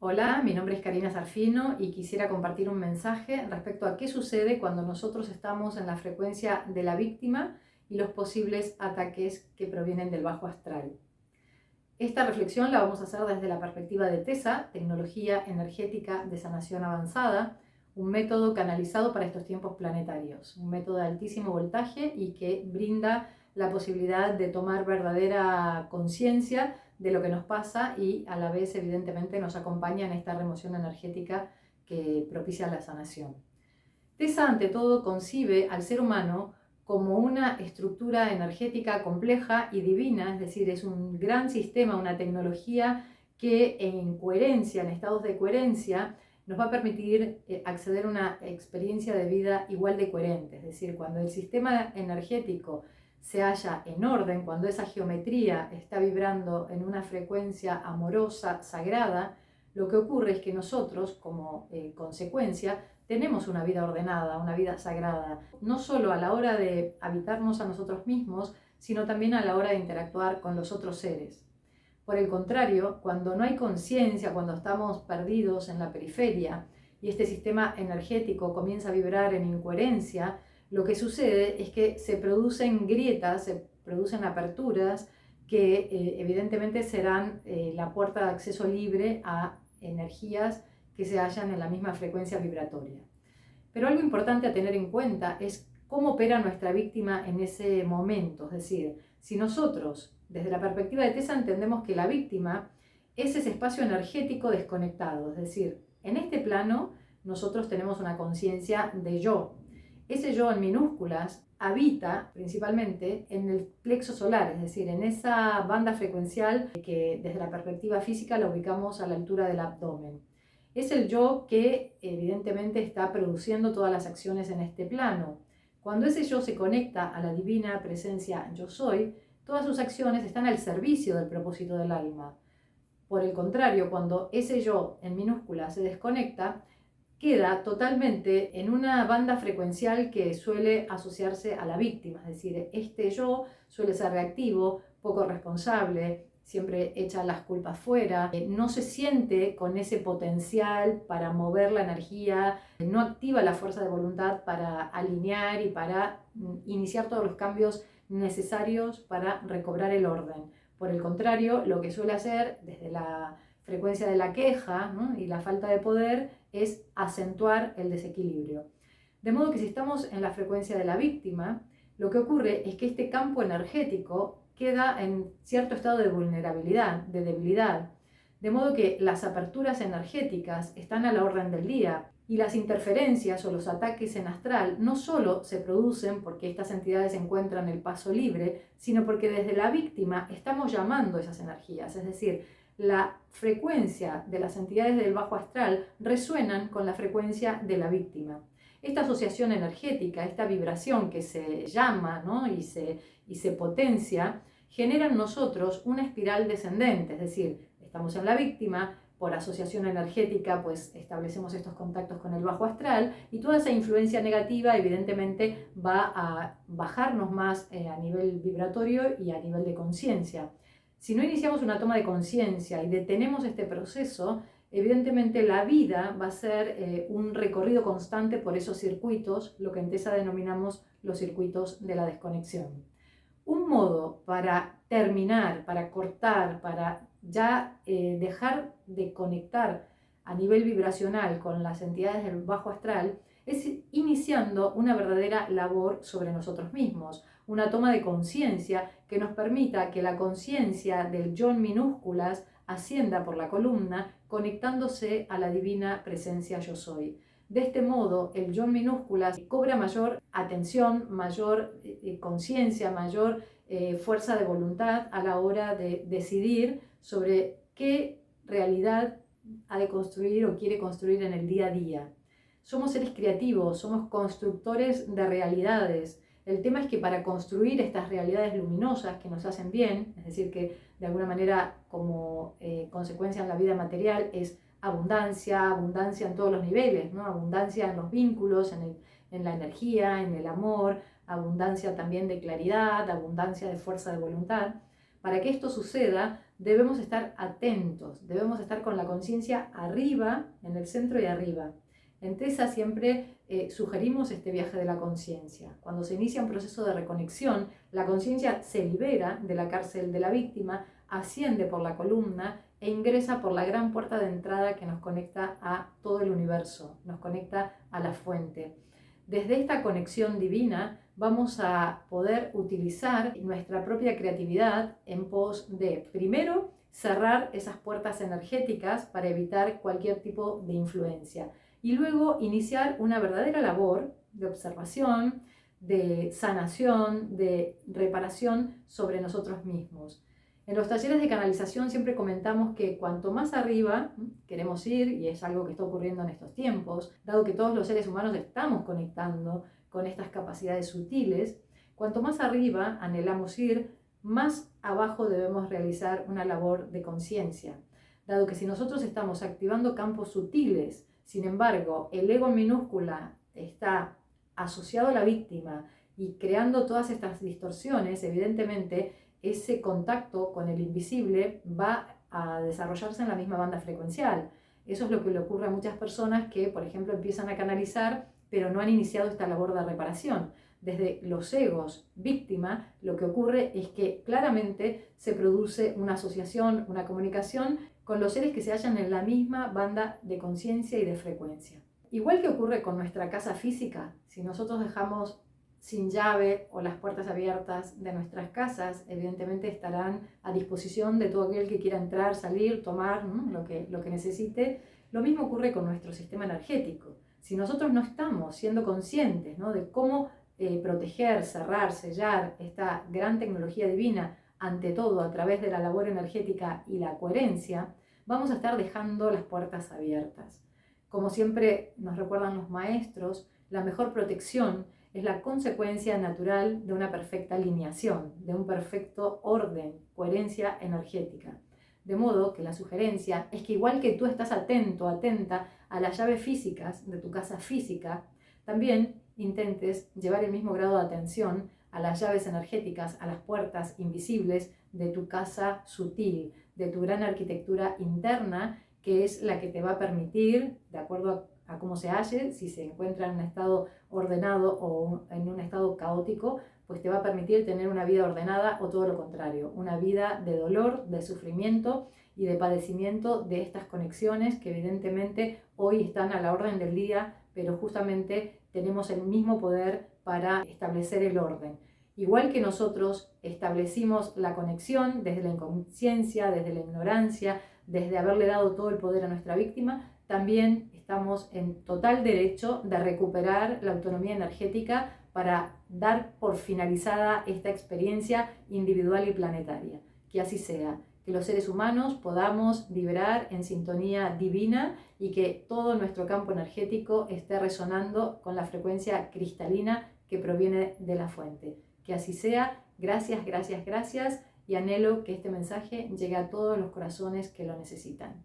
Hola, mi nombre es Karina Sarfino y quisiera compartir un mensaje respecto a qué sucede cuando nosotros estamos en la frecuencia de la víctima y los posibles ataques que provienen del bajo astral. Esta reflexión la vamos a hacer desde la perspectiva de TESA, Tecnología Energética de Sanación Avanzada, un método canalizado para estos tiempos planetarios, un método de altísimo voltaje y que brinda la posibilidad de tomar verdadera conciencia de lo que nos pasa y a la vez evidentemente nos acompaña en esta remoción energética que propicia la sanación. TESA ante todo concibe al ser humano como una estructura energética compleja y divina, es decir, es un gran sistema, una tecnología que en coherencia, en estados de coherencia, nos va a permitir acceder a una experiencia de vida igual de coherente. Es decir, cuando el sistema energético se halla en orden, cuando esa geometría está vibrando en una frecuencia amorosa, sagrada, lo que ocurre es que nosotros, como consecuencia, tenemos una vida ordenada, una vida sagrada, no solo a la hora de habitarnos a nosotros mismos, sino también a la hora de interactuar con los otros seres. Por el contrario, cuando no hay conciencia, cuando estamos perdidos en la periferia y este sistema energético comienza a vibrar en incoherencia, lo que sucede es que se producen grietas, se producen aperturas que evidentemente serán la puerta de acceso libre a energías que se hallan en la misma frecuencia vibratoria. Pero algo importante a tener en cuenta es cómo opera nuestra víctima en ese momento. Es decir, si nosotros, desde la perspectiva de TESA, entendemos que la víctima es ese espacio energético desconectado. Es decir, en este plano nosotros tenemos una conciencia de yo. Ese yo en minúsculas habita principalmente en el plexo solar, es decir, en esa banda frecuencial que desde la perspectiva física la ubicamos a la altura del abdomen. Es el yo que evidentemente está produciendo todas las acciones en este plano. Cuando ese yo se conecta a la divina presencia yo soy, todas sus acciones están al servicio del propósito del alma. Por el contrario, cuando ese yo en minúscula se desconecta, queda totalmente en una banda frecuencial que suele asociarse a la víctima, es decir, este yo suele ser reactivo, poco responsable, siempre echa las culpas fuera, no se siente con ese potencial para mover la energía, no activa la fuerza de voluntad para alinear y para iniciar todos los cambios necesarios para recobrar el orden. Por el contrario, lo que suele hacer desde la frecuencia de la queja, ¿no?, y la falta de poder es acentuar el desequilibrio. De modo que si estamos en la frecuencia de la víctima, lo que ocurre es que este campo energético queda en cierto estado de vulnerabilidad, de debilidad, de modo que las aperturas energéticas están a la orden del día y las interferencias o los ataques en astral no solo se producen porque estas entidades encuentran el paso libre, sino porque desde la víctima estamos llamando esas energías, es decir, la frecuencia de las entidades del bajo astral resuenan con la frecuencia de la víctima. Esta asociación energética, esta vibración que se llama, ¿no?, y se potencia, genera en nosotros una espiral descendente, es decir, estamos en la víctima, por asociación energética pues establecemos estos contactos con el bajo astral y toda esa influencia negativa evidentemente va a bajarnos más a nivel vibratorio y a nivel de conciencia. Si no iniciamos una toma de conciencia y detenemos este proceso, evidentemente la vida va a ser un recorrido constante por esos circuitos, lo que en TESA denominamos los circuitos de la desconexión. Un modo para terminar, para cortar, para ya dejar de conectar a nivel vibracional con las entidades del bajo astral es iniciando una verdadera labor sobre nosotros mismos, una toma de conciencia que nos permita que la conciencia del yo en minúsculas ascienda por la columna, conectándose a la divina presencia yo soy. De este modo, el yo en minúsculas cobra mayor atención, mayor conciencia, mayor fuerza de voluntad a la hora de decidir sobre qué realidad ha de construir o quiere construir en el día a día. Somos seres creativos, somos constructores de realidades. El tema es que para construir estas realidades luminosas que nos hacen bien, es decir, que de alguna manera como consecuencia en la vida material es abundancia, abundancia en todos los niveles, ¿no?, abundancia en los vínculos, en la energía, en el amor, abundancia también de claridad, abundancia de fuerza de voluntad. Para que esto suceda, debemos estar atentos, debemos estar con la conciencia arriba, en el centro y arriba. En TESA siempre sugerimos este viaje de la conciencia. Cuando se inicia un proceso de reconexión, la conciencia se libera de la cárcel de la víctima, asciende por la columna e ingresa por la gran puerta de entrada que nos conecta a todo el universo, nos conecta a la fuente. Desde esta conexión divina vamos a poder utilizar nuestra propia creatividad en pos de, primero, cerrar esas puertas energéticas para evitar cualquier tipo de influencia y luego iniciar una verdadera labor de observación, de sanación, de reparación sobre nosotros mismos. En los talleres de canalización siempre comentamos que cuanto más arriba queremos ir, y es algo que está ocurriendo en estos tiempos, dado que todos los seres humanos estamos conectando con estas capacidades sutiles, cuanto más arriba anhelamos ir, más abajo debemos realizar una labor de conciencia, dado que si nosotros estamos activando campos sutiles, sin embargo, el ego en minúscula está asociado a la víctima y creando todas estas distorsiones, evidentemente ese contacto con el invisible va a desarrollarse en la misma banda frecuencial. Eso es lo que le ocurre a muchas personas que, por ejemplo, empiezan a canalizar, pero no han iniciado esta labor de reparación. Desde los egos víctima, lo que ocurre es que claramente se produce una asociación, una comunicación con los seres que se hallan en la misma banda de conciencia y de frecuencia. Igual que ocurre con nuestra casa física, si nosotros dejamos sin llave o las puertas abiertas de nuestras casas, evidentemente estarán a disposición de todo aquel que quiera entrar, salir, tomar lo que necesite. Lo mismo ocurre con nuestro sistema energético. Si nosotros no estamos siendo conscientes de cómo proteger, cerrar, sellar esta gran tecnología divina, ante todo a través de la labor energética y la coherencia, vamos a estar dejando las puertas abiertas. Como siempre nos recuerdan los maestros, la mejor protección es la consecuencia natural de una perfecta alineación, de un perfecto orden, coherencia energética. De modo que la sugerencia es que igual que tú estás atento, atenta a las llaves físicas de tu casa física, también intentes llevar el mismo grado de atención a las llaves energéticas, a las puertas invisibles de tu casa sutil, de tu gran arquitectura interna, que es la que te va a permitir, de acuerdo a cómo se halle, si se encuentra en un estado ordenado o en un estado caótico, pues te va a permitir tener una vida ordenada o todo lo contrario, una vida de dolor, de sufrimiento y de padecimiento de estas conexiones que evidentemente hoy están a la orden del día, pero justamente tenemos el mismo poder para establecer el orden. Igual que nosotros establecimos la conexión desde la inconsciencia, desde la ignorancia, desde haberle dado todo el poder a nuestra víctima, también estamos en total derecho de recuperar la autonomía energética para dar por finalizada esta experiencia individual y planetaria. Que así sea, que los seres humanos podamos vibrar en sintonía divina y que todo nuestro campo energético esté resonando con la frecuencia cristalina que proviene de la fuente. Que así sea, gracias, gracias, gracias, y anhelo que este mensaje llegue a todos los corazones que lo necesitan.